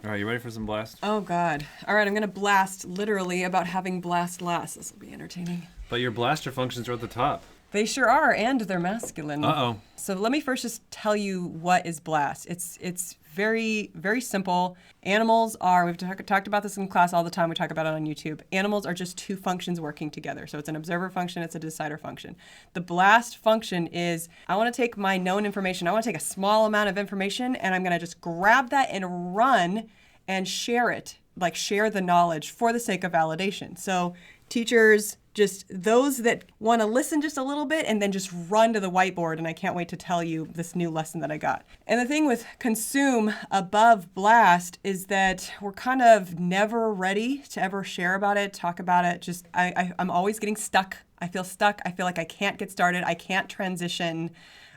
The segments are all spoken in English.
All right, you ready for some blast? Oh, God. All right, I'm going to blast literally about having blast last. This will be entertaining. But your blaster functions are at the top. They sure are, and they're masculine. Uh-oh. So let me first just tell you what is blast. It's very, very simple. Animals are, we've talked about this in class all the time. We talk about it on YouTube. Animals are just two functions working together. So it's an observer function, it's a decider function. The blast function is, I want to take my known information, I want to take a small amount of information, and I'm going to just grab that and run and share it, like share the knowledge for the sake of validation. So teachers, just those that want to listen just a little bit and then just run to the whiteboard, and I can't wait to tell you this new lesson that I got. And the thing with consume above blast is that we're kind of never ready to ever share about it, talk about it. Just I'm always getting stuck. I feel stuck. I feel like I can't get started. I can't transition.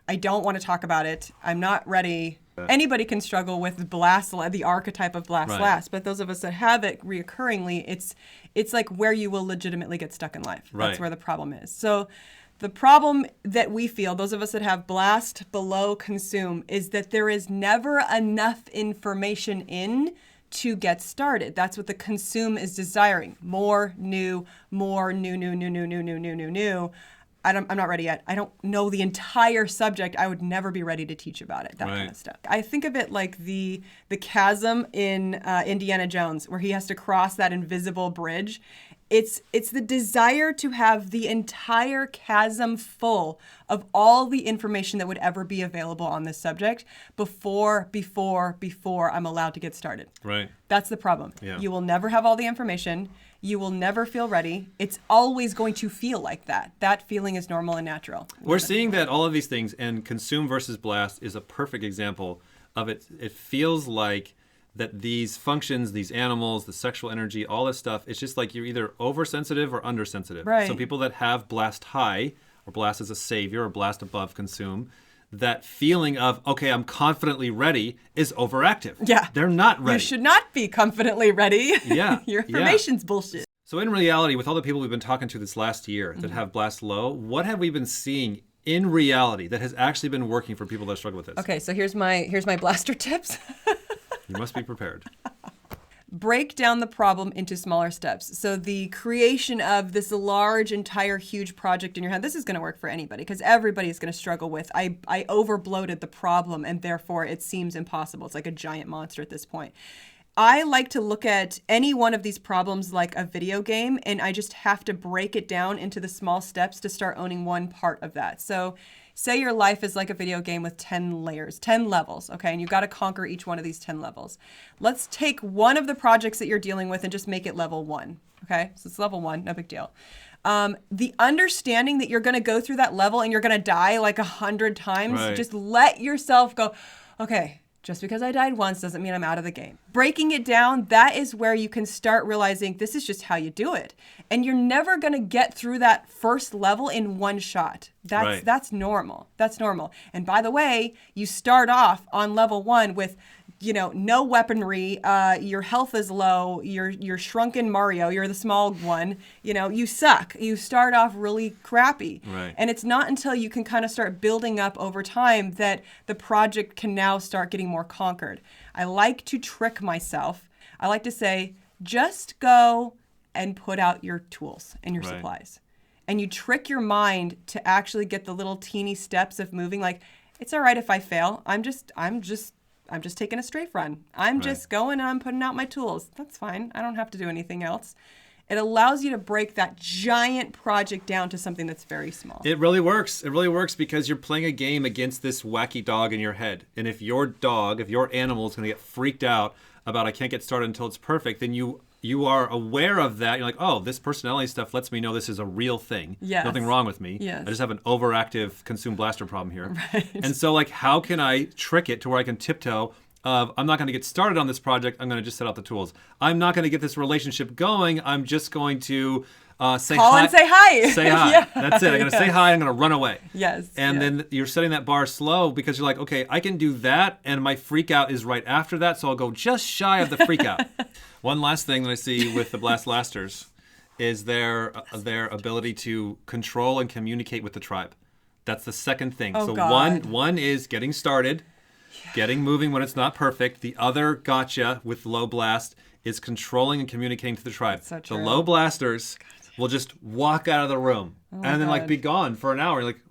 I don't want to talk about it. I'm not ready. Anybody can struggle with blast, the archetype of blast last, but those of us that have it reoccurringly, it's like where you will legitimately get stuck in life. That's where the problem is. So the problem that we feel, those of us that have blast below consume, is that there is never enough information in to get started. That's what the consume is desiring. More new. I'm not ready yet. I don't know the entire subject. I would never be ready to teach about it, that kind of stuff. I think of it like the chasm in Indiana Jones, where he has to cross that invisible bridge. It's the desire to have the entire chasm full of all the information that would ever be available on this subject before I'm allowed to get started. Right. That's the problem. Yeah. You will never have all the information. You will never feel ready. It's always going to feel like that. That feeling is normal and natural. We're seeing that all of these things, and consume versus blast is a perfect example of it. It feels like that these functions, these animals, the sexual energy, all this stuff, it's just like you're either oversensitive or undersensitive. Right. So people that have blast high, or blast as a savior, or blast above consume, that feeling of, okay, I'm confidently ready is overactive. Yeah. They're not ready. You should not be confidently ready. Yeah. Your information's bullshit. So in reality, with all the people we've been talking to this last year that have blast low, what have we been seeing in reality that has actually been working for people that struggle with this? Okay, so here's my blaster tips. You must be prepared. Break down the problem into smaller steps. So the creation of this large, entire, huge project in your head, this is going to work for anybody because everybody is going to struggle with, I overbloated the problem and therefore it seems impossible. It's like a giant monster at this point. I like to look at any one of these problems like a video game, and I just have to break it down into the small steps to start owning one part of that. So say your life is like a video game with 10 layers, 10 levels, okay? And you've got to conquer each one of these 10 levels. Let's take one of the projects that you're dealing with and just make it level 1, okay? So it's level 1, no big deal. The understanding that you're going to go through that level and you're going to die like 100 times, just let yourself go, okay, just because I died once doesn't mean I'm out of the game. Breaking it down, that is where you can start realizing this is just how you do it. And you're never going to get through that first level in one shot. That's normal. That's normal. And by the way, you start off on level 1 with, no weaponry, your health is low, you're shrunken Mario, you're the small one, you suck. You start off really crappy. Right. And it's not until you can kind of start building up over time that the project can now start getting more conquered. I like to trick myself. I like to say, just go and put out your tools and your supplies. And you trick your mind to actually get the little teeny steps of moving, like, it's all right if I fail. I'm just taking a strafe run. I'm just going and I'm putting out my tools. That's fine. I don't have to do anything else. It allows you to break that giant project down to something that's very small. It really works. It really works because you're playing a game against this wacky dog in your head. And if your animal is going to get freaked out about I can't get started until it's perfect, then you are aware of that. You're like, oh, this personality stuff lets me know this is a real thing. Yes. Nothing wrong with me. Yes. I just have an overactive consume blaster problem here. Right. And so, like, how can I trick it to where I can tiptoe of I'm not going to get started on this project. I'm going to just set out the tools. I'm not going to get this relationship going. I'm just going to say Call hi. and say hi. Say hi. Yeah. That's it. I'm going to say hi. I'm going to run away. Yes. And then you're setting that bar slow because you're like, okay, I can do that, and my freak out is right after that, so I'll go just shy of the freak out. One last thing that I see with the Blast Lasters is their ability to control and communicate with the tribe. That's the second thing. Oh, so God. one is getting started. getting moving when it's not perfect. The other gotcha with low blast is controlling and communicating to the tribe. So the true. low blasters will just walk out of the room and then like God. be gone for an hour. You're like,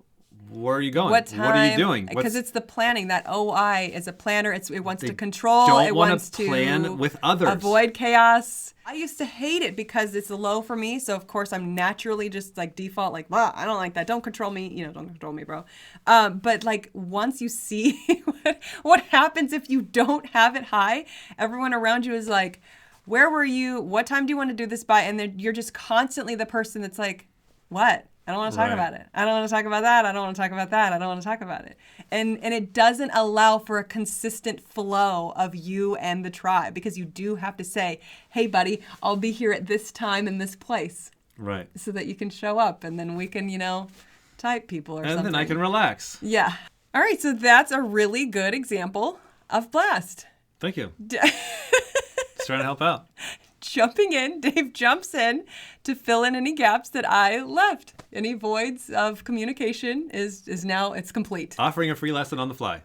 where are you going? What time? What are you doing? Because it's the planning. That OI is a planner. It wants to control. don't It wanna wants to plan with others. Avoid chaos. I used to hate it because it's a low for me. So of course I'm naturally just like default like, well, I don't like that. Don't control me. Don't control me, bro. But like once you see what happens if you don't have it high, everyone around you is like, where were you? What time do you want to do this by? And then you're just constantly the person that's like, what? I don't want to talk Right. about it. I don't want to talk about that. I don't want to talk about that. I don't want to talk about it. And it doesn't allow for a consistent flow of you and the tribe because you do have to say, hey, buddy, I'll be here at this time in this place Right. so that you can show up and then we can, type people or And something. then I can relax. Yeah. All right. So that's a really good example of blast. Thank you. Just trying to help out. Jumping in, Dave jumps in to fill in any gaps that I left. Any voids of communication is now it's complete. Offering a free lesson on the fly.